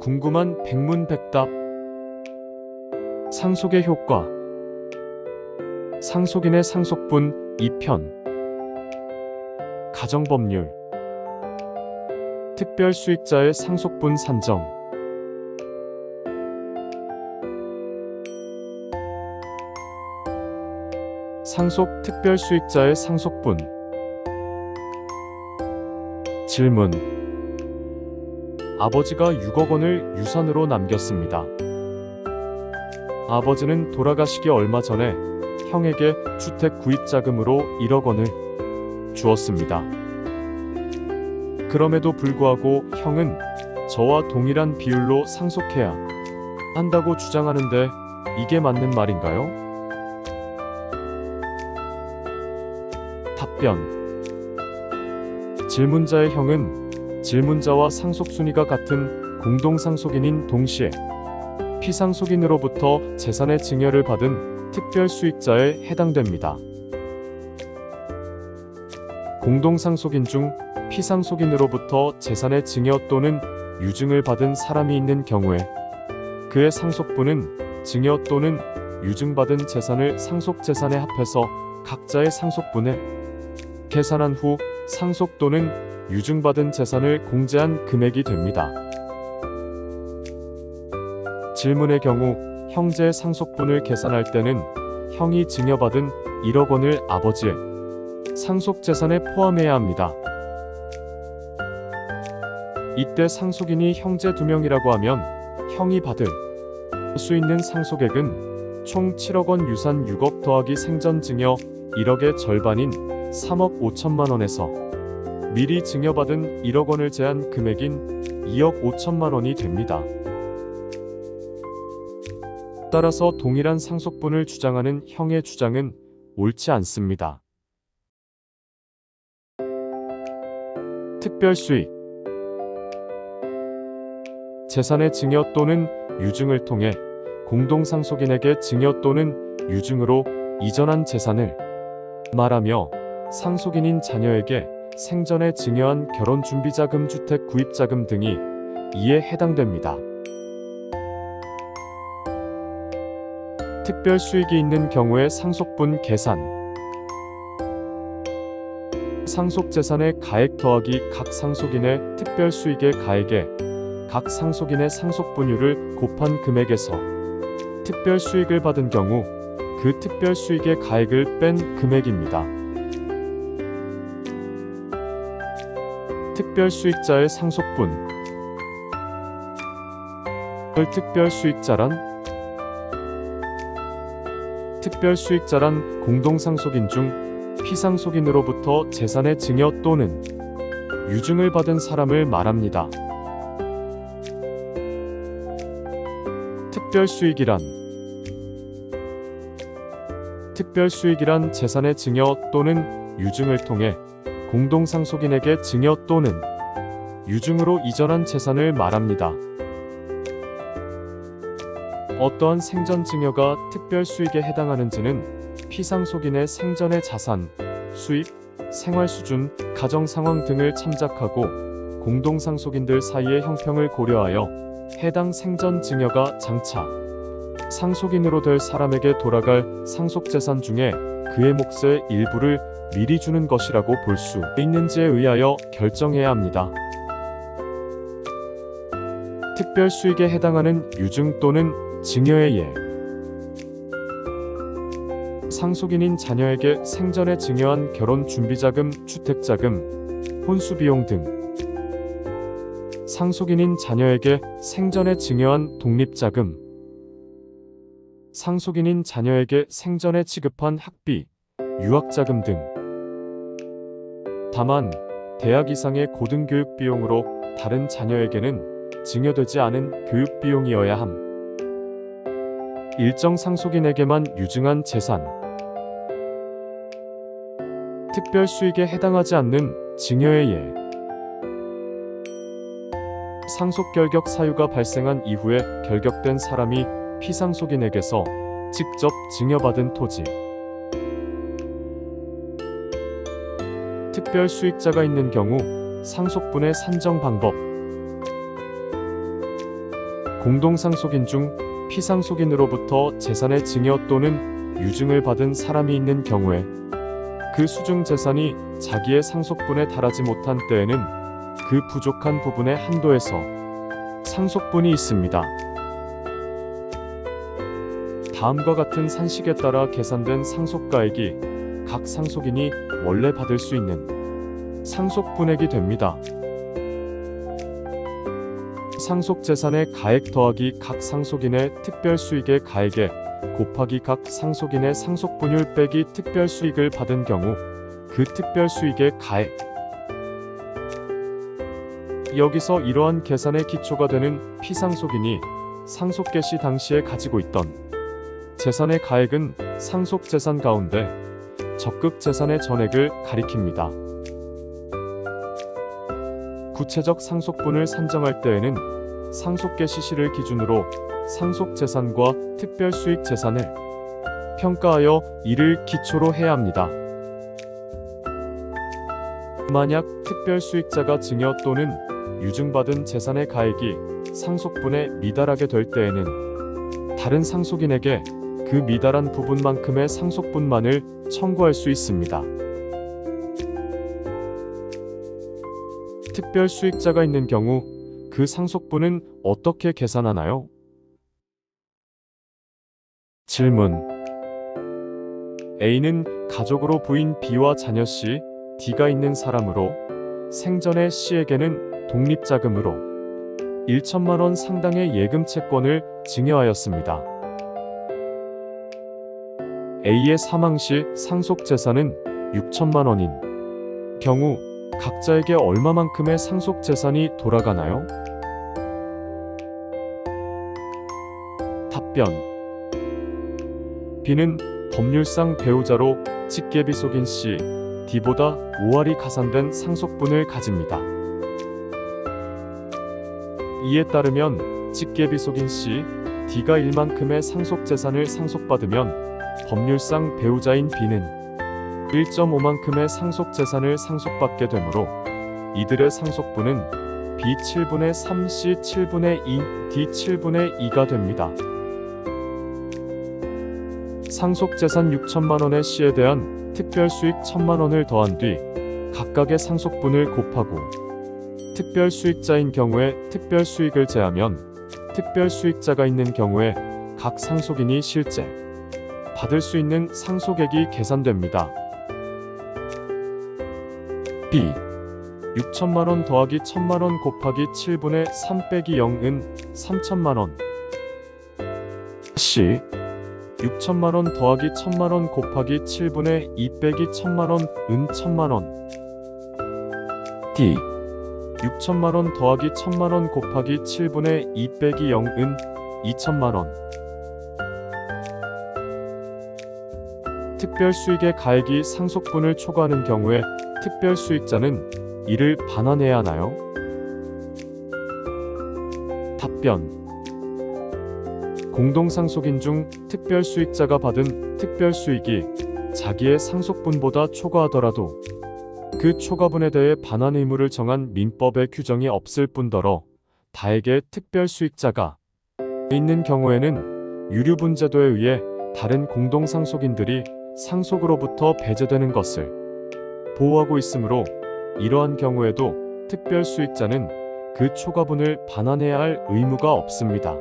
궁금한 백문백답. 상속의 효과. 상속인의 상속분 2편. 가정법률. 특별수익자의 상속분 산정. 상속 특별수익자의 상속분. 질문. 아버지가 6억 원을 유산으로 남겼습니다. 아버지는 돌아가시기 얼마 전에 형에게 주택 구입 자금으로 1억 원을 주었습니다. 그럼에도 불구하고 형은 저와 동일한 비율로 상속해야 한다고 주장하는데 이게 맞는 말인가요? 답변. 질문자의 형은 질문자와 상속순위가 같은 공동상속인인 동시에 피상속인으로부터 재산의 증여를 받은 특별수익자에 해당됩니다. 공동상속인 중 피상속인으로부터 재산의 증여 또는 유증을 받은 사람이 있는 경우에 그의 상속분은 증여 또는 유증받은 재산을 상속재산에 합해서 각자의 상속분을 계산한 후 상속 또는 유증받은 재산을 공제한 금액이 됩니다. 질문의 경우 형제의 상속분을 계산할 때는 형이 증여받은 1억 원을 아버지의 상속재산에 포함해야 합니다. 이때 상속인이 형제 2명이라고 하면 형이 받을 수 있는 상속액은 총 7억 원 유산 6억 더하기 생전 증여 1억의 절반인 3억 5천만 원에서 미리 증여받은 1억 원을 제한 금액인 2억 5천만 원이 됩니다. 따라서 동일한 상속분을 주장하는 형의 주장은 옳지 않습니다. 특별수익. 재산의 증여 또는 유증을 통해 공동상속인에게 증여 또는 유증으로 이전한 재산을 말하며 상속인인 자녀에게 생전에 증여한 결혼준비자금, 주택 구입자금 등이 이에 해당됩니다. 특별수익이 있는 경우의 상속분 계산. 상속재산의 가액 더하기 각 상속인의 특별수익의 가액에 각 상속인의 상속분율을 곱한 금액에서 특별수익을 받은 경우 그 특별수익의 가액을 뺀 금액입니다. 특별수익자의 상속분. 특별수익자란 공동상속인 중 피상속인으로부터 재산의 증여 또는 유증을 받은 사람을 말합니다. 특별수익이란 재산의 증여 또는 유증을 통해 공동상속인에게 증여 또는 유증으로 이전한 재산을 말합니다. 어떠한 생전 증여가 특별수익에 해당하는지는 피상속인의 생전의 자산, 수입, 생활 수준, 가정 상황 등을 참작하고 공동상속인들 사이의 형평을 고려하여 해당 생전 증여가 장차 상속인으로 될 사람에게 돌아갈 상속재산 중에 그의 몫의 일부를 미리 주는 것이라고 볼 수 있는지에 의하여 결정해야 합니다. 특별수익에 해당하는 유증 또는 증여의 예. 상속인인 자녀에게 생전에 증여한 결혼준비자금, 주택자금, 혼수비용 등. 상속인인 자녀에게 생전에 증여한 독립자금. 상속인인 자녀에게 생전에 지급한 학비, 유학자금 등. 다만 대학 이상의 고등교육 비용으로 다른 자녀에게는 증여되지 않은 교육 비용이어야 함. 일정 상속인에게만 유증한 재산. 특별수익에 해당하지 않는 증여의 예. 상속결격 사유가 발생한 이후에 결격된 사람이 피상속인에게서 직접 증여받은 토지. 특별수익자가 있는 경우 상속분의 산정 방법. 공동상속인 중 피상속인으로부터 재산의 증여 또는 유증을 받은 사람이 있는 경우에 그 수증 재산이 자기의 상속분에 달하지 못한 때에는 그 부족한 부분의 한도에서 상속분이 있습니다. 다음과 같은 산식에 따라 계산된 상속가액이 각 상속인이 원래 받을 수 있는 상속분액이 됩니다. 상속재산의 가액 더하기 각 상속인의 특별수익의 가액에 곱하기 각 상속인의 상속분율 빼기 특별수익을 받은 경우 그 특별수익의 가액. 여기서 이러한 계산의 기초가 되는 피상속인이 상속 개시 당시에 가지고 있던 재산의 가액은 상속재산 가운데 적극 재산의 전액을 가리킵니다. 구체적 상속분을 산정할 때에는 상속개시시를 기준으로 상속재산과 특별수익재산을 평가하여 이를 기초로 해야 합니다. 만약 특별수익자가 증여 또는 유증받은 재산의 가액이 상속분에 미달하게 될 때에는 다른 상속인에게 그 미달한 부분만큼의 상속분만을 청구할 수 있습니다. 특별수익자가 있는 경우 그 상속분은 어떻게 계산하나요? 질문. A는 가족으로 부인 B와 자녀 C, D가 있는 사람으로 생전에 C에게는 독립자금으로 1천만 원 상당의 예금 채권을 증여하였습니다. A의 사망 시 상속재산은 6천만 원인 경우 각자에게 얼마만큼의 상속재산이 돌아가나요? 답변. B는 법률상 배우자로 직계비속인 C, D보다 5할이 가산된 상속분을 가집니다. 이에 따르면 직계비속인 C, D가 1만큼의 상속재산을 상속받으면 법률상 배우자인 B는 1.5만큼의 상속재산을 상속받게 되므로 이들의 상속분은 B 7분의 3, C 7분의 2, D 7분의 2가 됩니다. 상속재산 6천만 원의 C에 대한 특별수익 1천만 원을 더한 뒤 각각의 상속분을 곱하고 특별수익자인 경우에 특별수익을 제하면 특별수익자가 있는 경우에 각 상속인이 실제 받을 수 있는 상속액이 계산됩니다. B. 6천만 원 더하기 1천만 원 곱하기 7분의 3 빼기 0은 3천만 원. C. 6천만 원 더하기 1천만 원 곱하기 7분의 2 빼기 1천만 원은 1천만 원. D. 6천만 원 더하기 1천만 원 곱하기 7분의 2 빼기 0은 2천만 원. 특별수익의 가액이 상속분을 초과하는 경우에 특별수익자는 이를 반환해야 하나요? 답변. 공동상속인 중 특별수익자가 받은 특별수익이 자기의 상속분보다 초과하더라도 그 초과분에 대해 반환 의무를 정한 민법의 규정이 없을 뿐더러 다에게 특별수익자가 있는 경우에는 유류분 제도에 의해 다른 공동상속인들이 상속으로부터 배제되는 것을 보호하고 있으므로 이러한 경우에도 특별수익자는 그 초과분을 반환해야 할 의무가 없습니다.